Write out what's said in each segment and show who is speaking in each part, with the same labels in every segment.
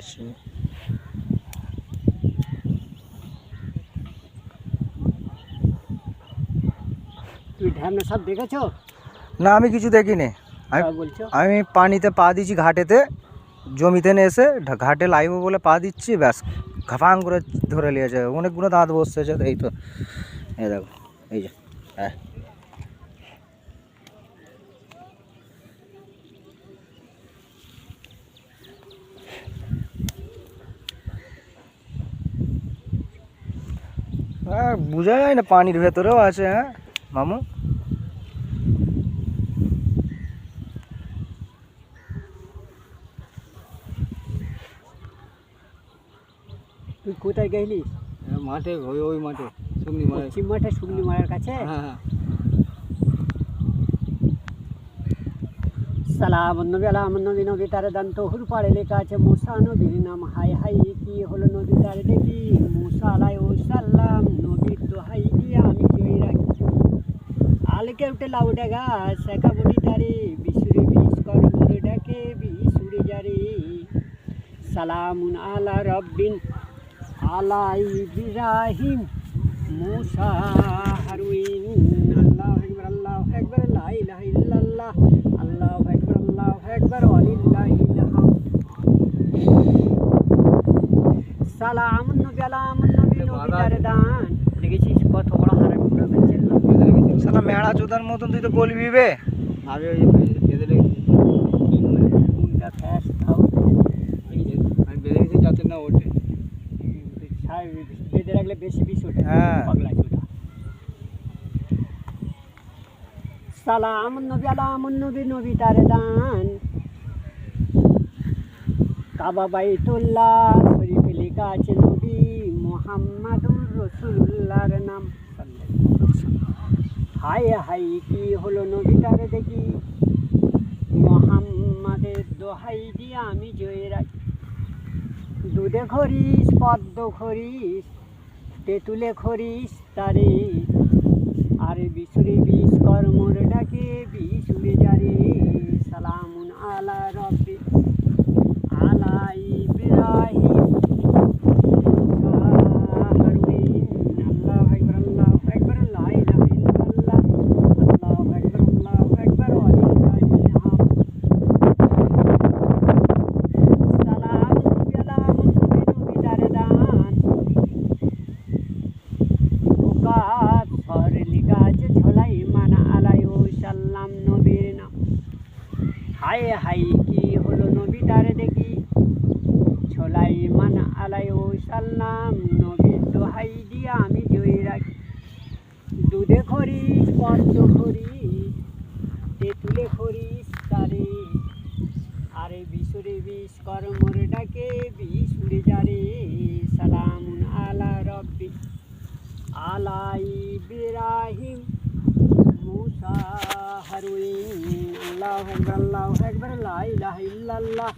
Speaker 1: যাচ্ছি।
Speaker 2: তুই ঢ্যামনা সব দেখেছো?
Speaker 1: না, আমি কিছু দেখিনি। আমি পানিতে পা দিচ্ছি, ঘাটেতে জমিতে এসে ঘাটে লাইভ বলে পা দিচ্ছি, ব্যাস ঘাপাং করে ধরে নিয়েছে। অনেকগুলো দাঁত বসতেছে। এই তো, এই দেখো, এই যে, হ্যাঁ হ্যাঁ, বোঝা যায় না পানির ভেতরেও আছে। হ্যাঁ মামু,
Speaker 2: তুই কোথায় গেলি?
Speaker 3: মাঠে, ওই মাঠে, শুকনি মাঠে।
Speaker 2: পশ্চিম মাঠে শুকনি মারার কাছে?
Speaker 3: হ্যাঁ।
Speaker 2: সালাম নবী আলাম নবী, নবী তার দান তহুর পাড়ে লেখা আছে মুসা নবীর নাম। হাই হাই কি হলো নবী তার দেখি, মুসা আলাইহিস সালাম নবীর দোহাই দিয়ে আমি জয় রাখি। আলকে উঠে লাউডা গাছ একা বডি তারে, বিশুরে বিষ কর মোরে ডাকে বিশুরে যারে। সালামুন আলা রব্বিন আলা ইব্রাহিম মুসা হারুইন। আল্লাহু আকবার, আল্লাহু আকবার, লা ইলাহা ইল্লাল্লাহ, আল্লাহু আকবার, আল্লাহু আকবার, ওয়ালিল্লাহিল হামদ। সালামুন নবী আলামুন নবী, নবী তার দান। দেখেছিস কত বড় হারাম করে ফেলছে।
Speaker 1: সালা মেড়া চোদার মতন তুই তো বলবি বে।
Speaker 3: আমি ওই বেঁধে রেখেছি,
Speaker 2: কোনটা ফ্যাস খাও
Speaker 3: আমি বেঁধে রেখেছি যাতে না ওঠে।
Speaker 2: বেঁধে রাখলে বেশি বিষ ওঠে।
Speaker 1: হ্যাঁ।
Speaker 2: পাগলা চোদা। সালামুন নবী আলামুন নবী, নবী তার দান। কাবা বাইতুল্লাহ শরীফে লেখা আছে নবী মুহাম্মাদুর রাসূলুল্লাহর নাম। হাই হাই কি হলো নবী তার দেখি, মুহাম্মাদের দোহাই দিয়ে আমি জয় রাখি। দুধে খরিস পদ্ম খরিস তেঁতুলে খরিস তারে, আরে বিশুরে বিষ কর্মর ডাকে বিশুরে যারে। সালামুন আলা রব্বি আলা ইব্রাহিম হারুইন। আল্লাহু আকবার, আল্লাহু আকবার, লা ইলাহা ইল্লাল্লাহ, আল্লাহু আকবার, আল্লাহু আকবার, ওয়ালিল্লাহিল হামদ। সালামুন নবী আলামুন নবী, নবী তার দান। ওকাত শহরে লেখা আছে ঝোলাই মানা আলাইহিস সালাম নবীর নাম। হাই হাই কি হলো নবী তার দেখি, ছোলাই মান আলাইহিস সালাম নবীর দোহাই দিয়ে আমি জয় রাখি। দুধে খরিস পদ্ম খরিস তেঁতুলে খরিস তারে, আরে বিশুরে বিষ কর্মর ডাকে বিশুরে যারে। সালামুন আলা রব্বি আলা ইব্রাহিম মুসা হারুইন। আল্লাহু আকবার, আল্লাহু আকবার, লা ইলাহা ইল্লাল্লাহ,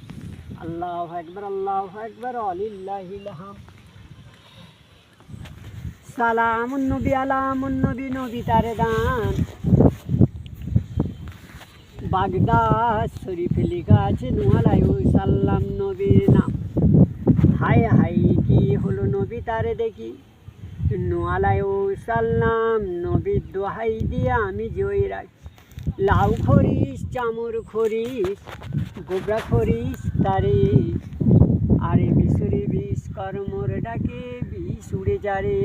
Speaker 2: আল্লাহু আকবার, আল্লাহু আকবার, ওয়ালিল্লাহিল হামদ। সালামুন নবী আলামুন নবী, নবী তার দান। বাগদাদ শরীফে লেখা আছে নূহ আলাইহিস সালাম নবীর নাম। হাই হাই কি হলো নবী তারে দেখি, নূহ আলাইহিস সালাম নবীর দোহাই দিয়ে আমি জয় রাখি। লাউ খরিস চামর খরিস গোবরা খরিস তারে, আরে বিশুরে বিষ কর্মর ডাকে বিশুরে যারে।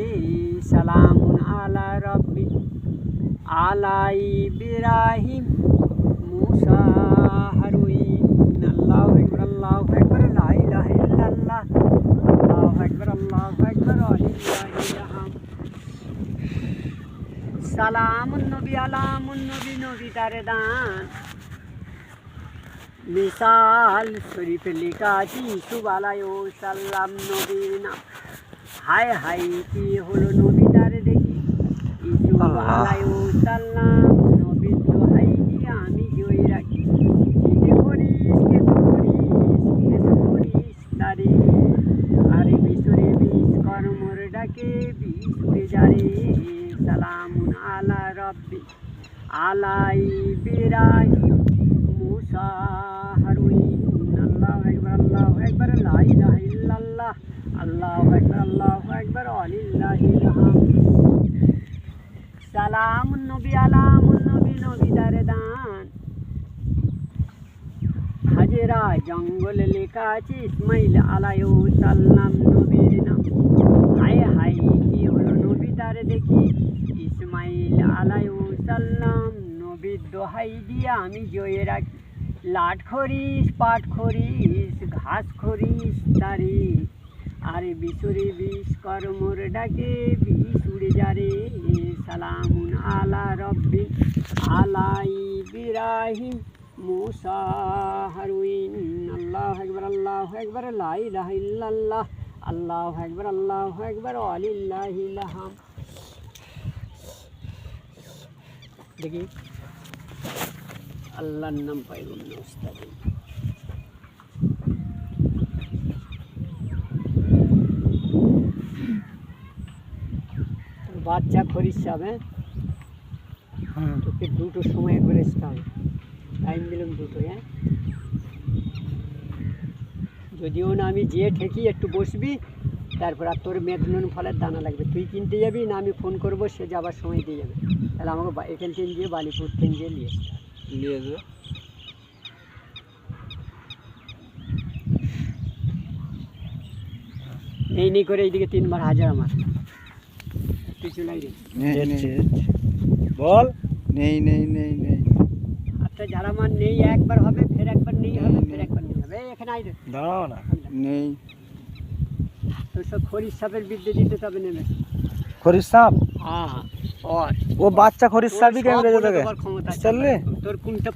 Speaker 2: সালামুন আলা রব্বি আলা ইব্রাহিম মুসা হারুইন। আল্লাহু আকবার, আল্লাহু আকবার, লা ইলাহা ইল্লাল্লাহ, আল্লাহু আকবার, আল্লাহু আকবার, ওয়ালিল্লাহিল হামদ। সালামুন নবী আলামুন নবী, নবী তার দান। মিসাল শরীফে লেখা আছে ইউসুফ আলাইহিস সালাম নবীর নাম। হাই হাই কি হলো নবী তার দেখি, ইউসুফ আলাইহিস সালাম নবীর দোহাই দিয়ে আমি জয় রাখি। চিঠে করিস কেতু করিস তারে, আরে বিশুরে বিষ কর্মর ডাকে বিশুরে যারে। সালামুন আলা রব্বি আলা ইব্রাহিম মুসা হারুইন। আল্লাহু আকবার, আল্লাহু আকবার, লা ইলাহা আল্লাহু আকবার ওয়ালিল্লাহিল হামদ। সালামুন নবী আলামুন নবী নবী দারে দান। হাজেরা জঙ্গল লেখা আছে ইসমাইল আলাইহিস সালাম নবীর নাম। হায় হায় কি হলো নবী তারে দেখি ইসমাইল আলাইহিস সালাম নবীর দোহাই দিয়ে আমি জয়ে রাখি। লাট খরিস পাট খরিস ঘাস খরিস তারে আরে বিশুরে বিষ কর্মর ডাকে বিষ উড়ে যারে। সালামুন আলা রব্বি আলাই ইব্রাহিম মুসা হারুইন। আল্লাহু আকবার লা ইলাহা ইল্লাল্লাহ আল্লাহু আকবার ওয়ালিল্লাহিল হামদ। দেখি আল্লাহর নাম পাইব না উস্তাদ। বাচ্চা খরিস যাবে তোকে দুটোর সময় করে আসতে হবে, টাইম দিলাম দুটো। হ্যাঁ যদিও না আমি যেয়ে ঠেকি একটু বসবি, তারপর আর তোর মেদনুন ফলের দানা লাগবে, তুই কিনতে যাবি না আমি ফোন করবো, সে যাবার সময় দিয়ে যাবে। তাহলে আমাকে এখান থেকে গিয়ে বালিপুর থেকে গিয়ে নিয়ে আসতে হবে।
Speaker 3: নিয়ে আসবে
Speaker 2: নেই করে এইদিকে 3 বার হাজার আমার তুই চলাই রে।
Speaker 1: বল।
Speaker 3: নেই নেই নেই নেই
Speaker 2: আচ্ছা যারা আমার নেই একবার হবে, ফের একবার নেই হবে, ফের একবার নেই হবে। এখানে আই রে
Speaker 1: দাঁড়াও না।
Speaker 3: নেই
Speaker 2: তোর সব খরিস সাপের বিদ্যে দিতে তবে নেবে।
Speaker 1: খরিস সাপ
Speaker 2: হ্যাঁ
Speaker 1: ও বাচ্চা খরিস সাপই ক্যামেরা যেতে
Speaker 2: ক্ষমতা
Speaker 1: চললে
Speaker 2: তোর কোনটা